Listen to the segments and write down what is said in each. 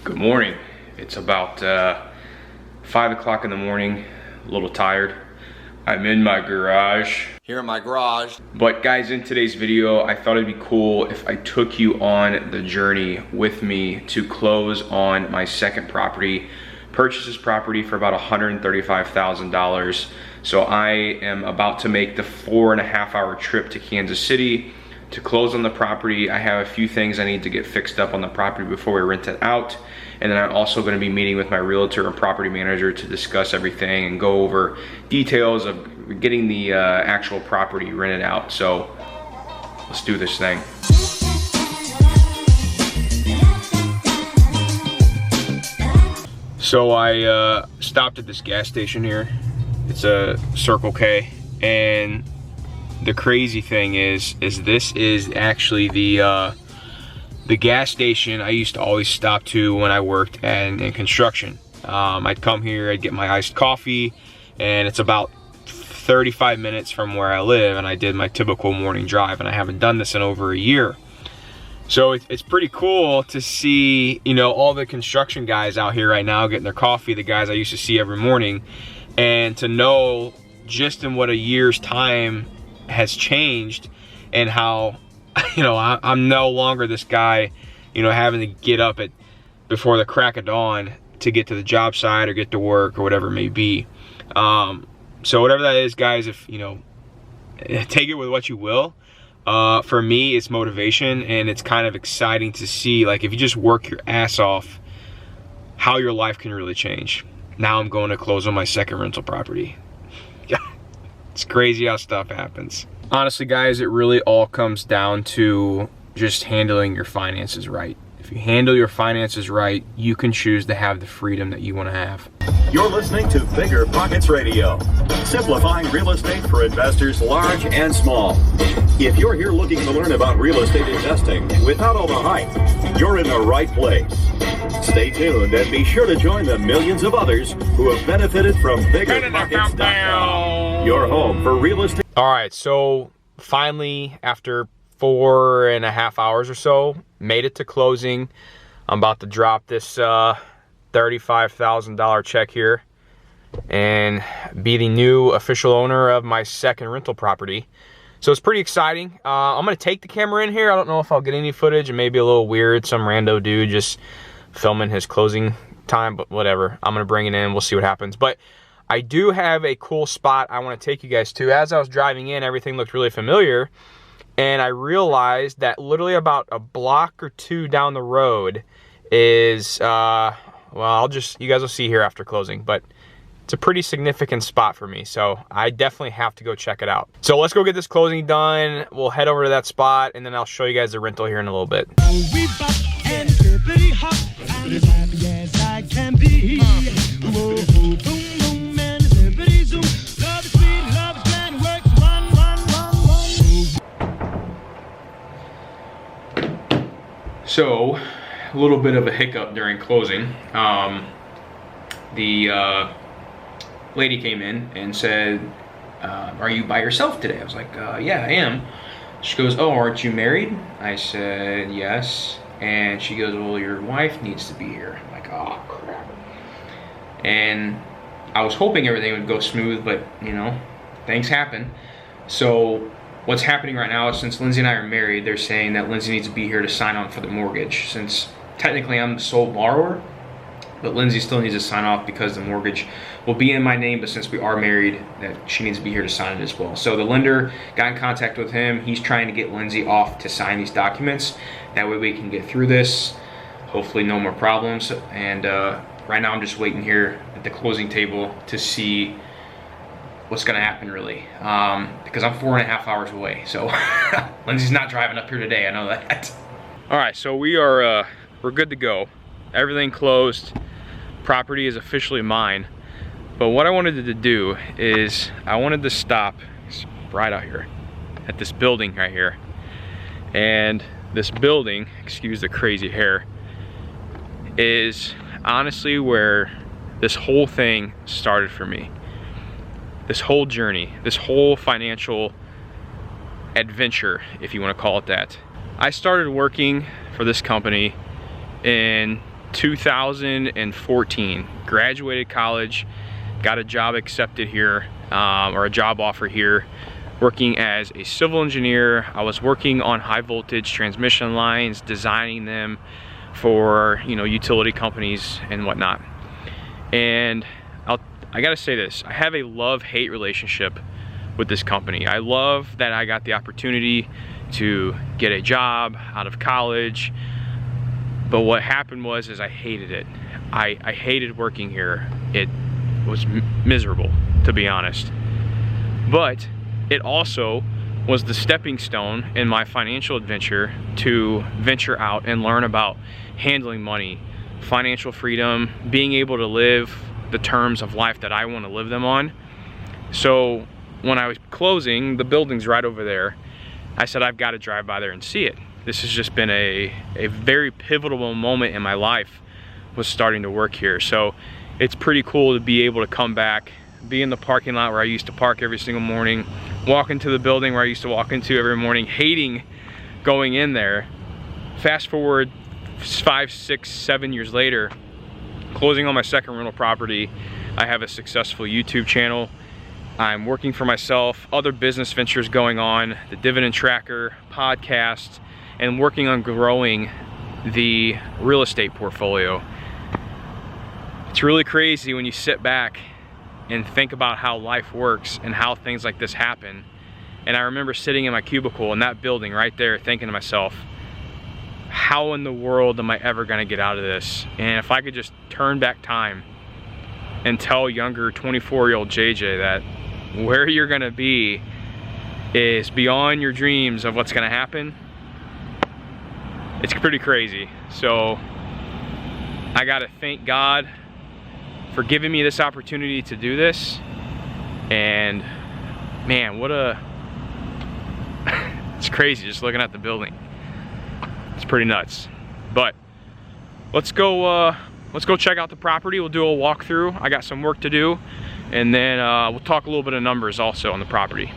Good morning. It's about 5 o'clock in the morning, a little tired. I'm in my garage. Here in my garage. But guys, in today's video, I thought it'd be cool if I took you on the journey with me to close on my second property. Purchased this property for about $135,000. So I am about to make the 4.5-hour trip to Kansas City to close on the property. I have a few things I need to get fixed up on the property before we rent it out. And then I'm also going to be meeting with my realtor and property manager to discuss everything and go over details of getting the actual property rented out. So let's do this thing. So I stopped at this gas station here. It's a Circle K, and the crazy thing is this is actually the gas station I used to always stop to when I worked in construction. I'd come here, I'd get my iced coffee, and it's about 35 minutes from where I live, and I did my typical morning drive, and I haven't done this in over a year. So it's pretty cool to see, you know, all the construction guys out here right now getting their coffee, the guys I used to see every morning, and to know just in what a year's time has changed, and how, you know, I'm no longer this guy, you know, having to get up before the crack of dawn to get to the job site or get to work or whatever it may be. So whatever that is, guys, if, you know, take it with what you will. For me, it's motivation, and it's kind of exciting to see, like, if you just work your ass off, how your life can really change. Now I'm going to close on my second rental property. It's crazy how stuff happens. Honestly, guys, it really all comes down to just handling your finances right. If you handle your finances right, you can choose to have the freedom that you want to have. You're listening to Bigger Pockets Radio, simplifying real estate for investors large and small. If you're here looking to learn about real estate investing without all the hype, you're in the right place. Stay tuned and be sure to join the millions of others who have benefited from BiggerPockets.com, your home for real estate. All right, so finally, after 4.5 hours or so, made it to closing. I'm about to drop this $35,000 check here and be the new official owner of my second rental property. So it's pretty exciting. I'm gonna take the camera in here. I don't know if I'll get any footage. It may be a little weird, some rando dude just filming his closing time, but whatever. I'm gonna bring it in, we'll see what happens. But I do have a cool spot I wanna take you guys to. As I was driving in, everything looked really familiar, and I realized that literally about a block or two down the road is, well, you guys will see here after closing, but it's a pretty significant spot for me, so I definitely have to go check it out. So let's go get this closing done. We'll head over to that spot, and then I'll show you guys the rental here in a little bit. So, a little bit of a hiccup during closing. The lady came in and said, are you by yourself today? I was like, yeah, I am. She goes, oh, aren't you married? I said, yes. And she goes, well, your wife needs to be here. I'm like, oh, crap. And I was hoping everything would go smooth, but, you know, things happen. So what's happening right now is, since Lindsay and I are married, they're saying that Lindsay needs to be here to sign on for the mortgage. Since technically I'm the sole borrower, but Lindsay still needs to sign off because the mortgage will be in my name, but since we are married, that she needs to be here to sign it as well. So the lender got in contact with him. He's trying to get Lindsay off to sign these documents. That way we can get through this. Hopefully no more problems. And right now I'm just waiting here at the closing table to see what's gonna happen, really, because I'm 4.5 hours away. So Lindsay's not driving up here today, I know that. All right, so we're good to go. Everything closed. Property is officially mine. But what I wanted to do is I wanted to stop right out here at this building right here. And this building, excuse the crazy hair, is honestly where this whole thing started for me. This whole journey, this whole financial adventure, if you want to call it that. I started working for this company in 2014. Graduated college, got a job accepted here, or a job offer here, working as a civil engineer. I was working on high voltage transmission lines, designing them for, you know, utility companies and whatnot. And I gotta say this, I have a love-hate relationship with this company. I love that I got the opportunity to get a job out of college, but what happened was I hated it. I hated working here. It was miserable, to be honest. But it also was the stepping stone in my financial adventure to venture out and learn about handling money, financial freedom, being able to live the terms of life that I want to live them on. So when I was closing, the building's right over there, I said I've got to drive by there and see it. This has just been a very pivotal moment in my life, was starting to work here. So it's pretty cool to be able to come back, be in the parking lot where I used to park every single morning, walk into the building where I used to walk into every morning, hating going in there. Fast forward 5, 6, 7 years later, closing on my second rental property. I have a successful YouTube channel. I'm working for myself, other business ventures going on, the dividend tracker, podcast, and working on growing the real estate portfolio. It's really crazy when you sit back and think about how life works and how things like this happen. And I remember sitting in my cubicle in that building right there thinking to myself, how in the world am I ever gonna get out of this? And if I could just turn back time and tell younger 24-year-old JJ that where you're gonna be is beyond your dreams of what's gonna happen, it's pretty crazy. So I gotta thank God for giving me this opportunity to do this. And man, what a, it's crazy just looking at the building. It's pretty nuts. But let's go check out the property. We'll do a walkthrough. I got some work to do, and then we'll talk a little bit of numbers also on the property.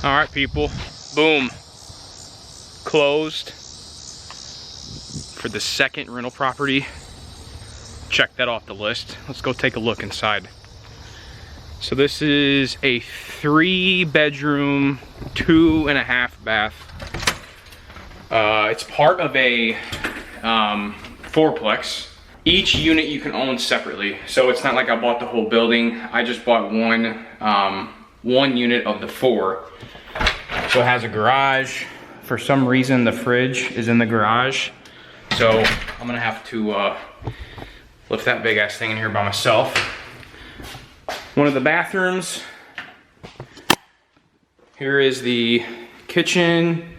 All right, people, boom, closed for the second rental property. Check that off the list. Let's go take a look inside. So this is a 3-bedroom, 2.5 bath. It's part of a 4-plex. Each unit you can own separately. So it's not like I bought the whole building. I just bought one unit of the 4. So it has a garage. For some reason, the fridge is in the garage. So I'm gonna have to lift that big ass thing in here by myself. One of the bathrooms. Here is the kitchen,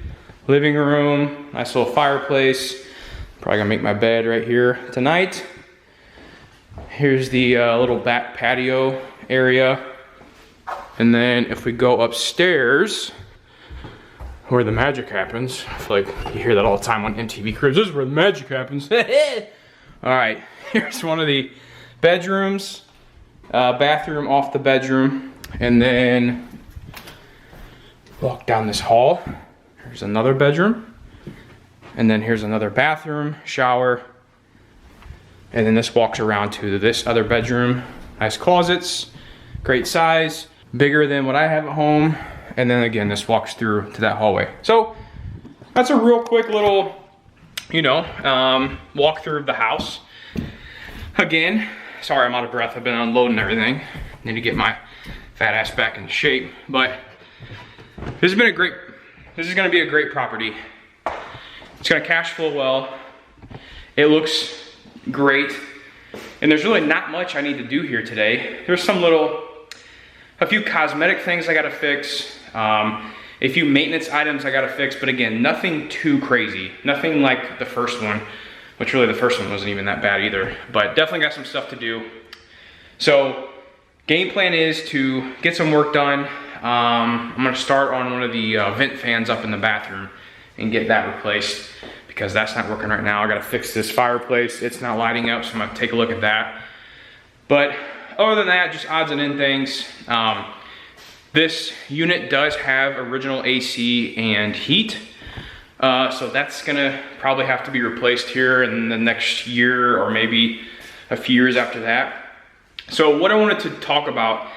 living room, nice little fireplace. Probably gonna make my bed right here tonight. Here's the little back patio area. And then if we go upstairs, where the magic happens. I feel like you hear that all the time on MTV Cribs. This is where the magic happens. All right, here's one of the bedrooms. Bathroom off the bedroom. And then walk down this hall. Here's another bedroom. And then here's another bathroom, shower. And then this walks around to this other bedroom. Nice closets, great size, bigger than what I have at home. And then again, this walks through to that hallway. So that's a real quick little, you know, walk through of the house. Again, sorry I'm out of breath. I've been unloading everything. Need to get my fat ass back in shape. But this is gonna be a great property. It's gonna cash flow well. It looks great. And there's really not much I need to do here today. There's a few cosmetic things I gotta fix. A few maintenance items I gotta fix, but again, nothing too crazy. Nothing like the first one, which really the first one wasn't even that bad either, but definitely got some stuff to do. So game plan is to get some work done. I'm gonna start on one of the vent fans up in the bathroom and get that replaced because that's not working right now. I gotta fix this fireplace. It's not lighting up, so I'm gonna take a look at that. But other than that, just odds and end things. This unit does have original AC and heat. So that's gonna probably have to be replaced here in the next year or maybe a few years after that. So what I wanted to talk about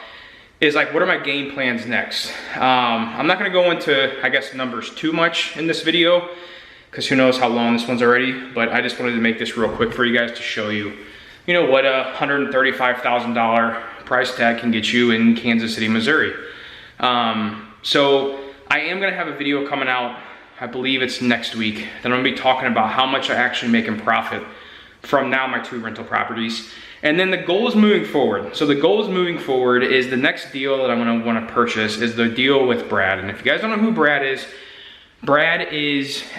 is like, what are my game plans next? I'm not gonna go into, I guess, numbers too much in this video, because who knows how long this one's already, but I just wanted to make this real quick for you guys to show you, you know, what a $135,000 price tag can get you in Kansas City, Missouri. So I am gonna have a video coming out, I believe it's next week, that I'm gonna be talking about how much I actually make in profit from now my 2 rental properties. And then the goal is moving forward. So the goal is moving forward is the next deal that I'm gonna wanna purchase is the deal with Brad. And if you guys don't know who Brad is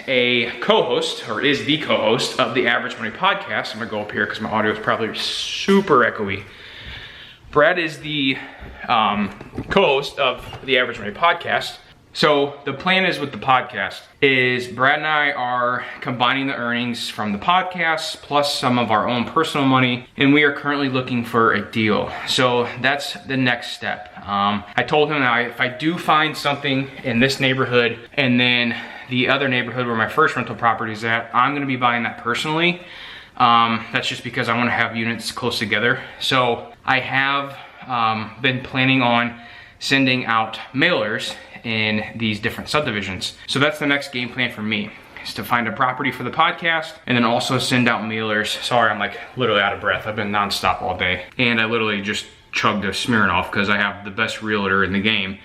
a co-host, or is the co-host of the Average Money Podcast. I'm gonna go up here because my audio is probably super echoey. Brad is the co-host of the Average Money Podcast. So the plan is with the podcast is Brad and I are combining the earnings from the podcast plus some of our own personal money, and we are currently looking for a deal. So that's the next step. I told him that if I do find something in this neighborhood and then the other neighborhood where my first rental property is at, I'm gonna be buying that personally. That's just because I wanna have units close together. So I have been planning on sending out mailers in these different subdivisions. So that's the next game plan for me, is to find a property for the podcast and then also send out mailers. Sorry, I'm like literally out of breath. I've been nonstop all day. And I literally just chugged a Smirnoff because I have the best realtor in the game.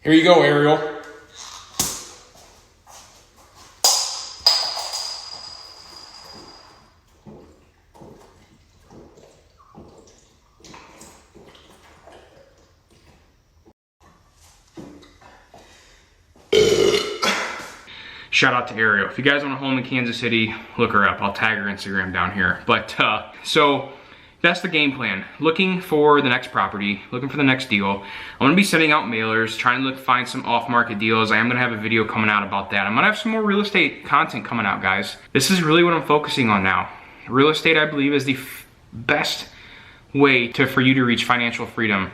Here you go, Ariel. Shout out to Ariel. If you guys want a home in Kansas City, look her up. I'll tag her Instagram down here. But so that's the game plan. Looking for the next property, looking for the next deal. I'm gonna be sending out mailers, trying to find some off-market deals. I am gonna have a video coming out about that. I'm gonna have some more real estate content coming out, guys. This is really what I'm focusing on now. Real estate, I believe, is the best way for you to reach financial freedom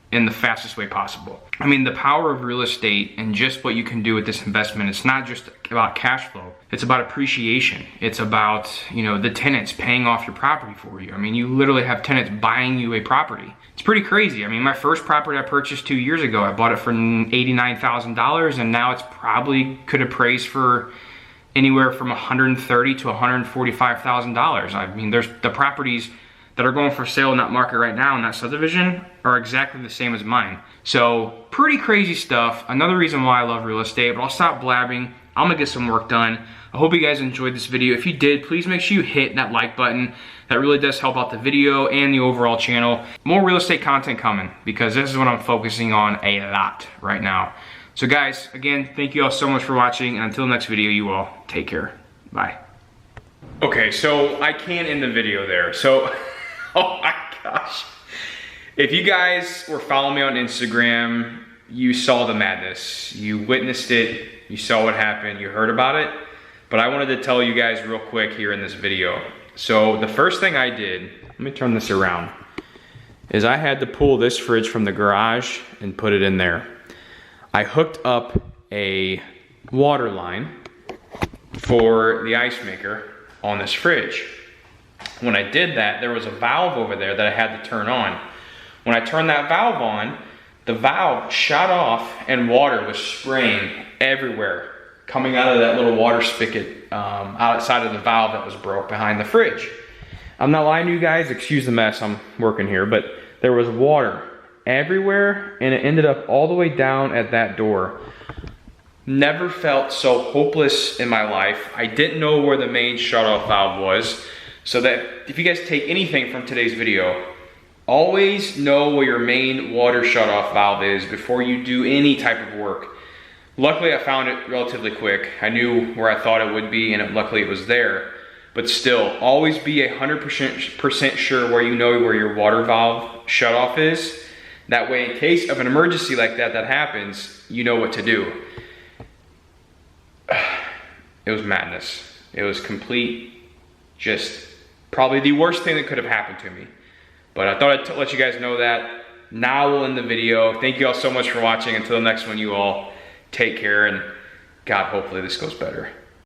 in the fastest way possible. I mean, the power of real estate and just what you can do with this investment, it's not just about cash flow. It's about appreciation. It's about, you know, the tenants paying off your property for you. I mean, you literally have tenants buying you a property. It's pretty crazy. I mean, my first property I purchased 2 years ago, I bought it for $89,000, and now it's probably could appraise for anywhere from $130,000 to $145,000. I mean, there's the properties that are going for sale in that market right now in that subdivision are exactly the same as mine. So pretty crazy stuff. Another reason why I love real estate, but I'll stop blabbing. I'm gonna get some work done. I hope you guys enjoyed this video. If you did, please make sure you hit that like button. That really does help out the video and the overall channel. More real estate content coming because this is what I'm focusing on a lot right now. So guys, again, thank you all so much for watching, and until the next video, you all take care. Bye. Okay, so I can't end the video there. So, oh my gosh. If you guys were following me on Instagram, you saw the madness. You witnessed it, you saw what happened, you heard about it. But I wanted to tell you guys real quick here in this video. So the first thing I did, let me turn this around, is I had to pull this fridge from the garage and put it in there. I hooked up a water line for the ice maker on this fridge. When I did that, there was a valve over there that I had to turn on. When I turned that valve on, the valve shut off and water was spraying everywhere, coming out of that little water spigot outside of the valve that was broke behind the fridge. I'm not lying to you guys, excuse the mess, I'm working here, but there was water everywhere and it ended up all the way down at that door. Never felt so hopeless in my life. I didn't know where the main shut-off valve was. So that if you guys take anything from today's video, always know where your main water shut-off valve is before you do any type of work. Luckily, I found it relatively quick. I knew where I thought it would be, and luckily it was there. But still, always be 100% sure where you know where your water valve shut-off is. That way, in case of an emergency like that happens, you know what to do. It was madness. It was complete, just probably the worst thing that could have happened to me. But I thought I'd let you guys know that. Now we'll end the video. Thank you all so much for watching. Until the next one, you all take care and God, hopefully this goes better.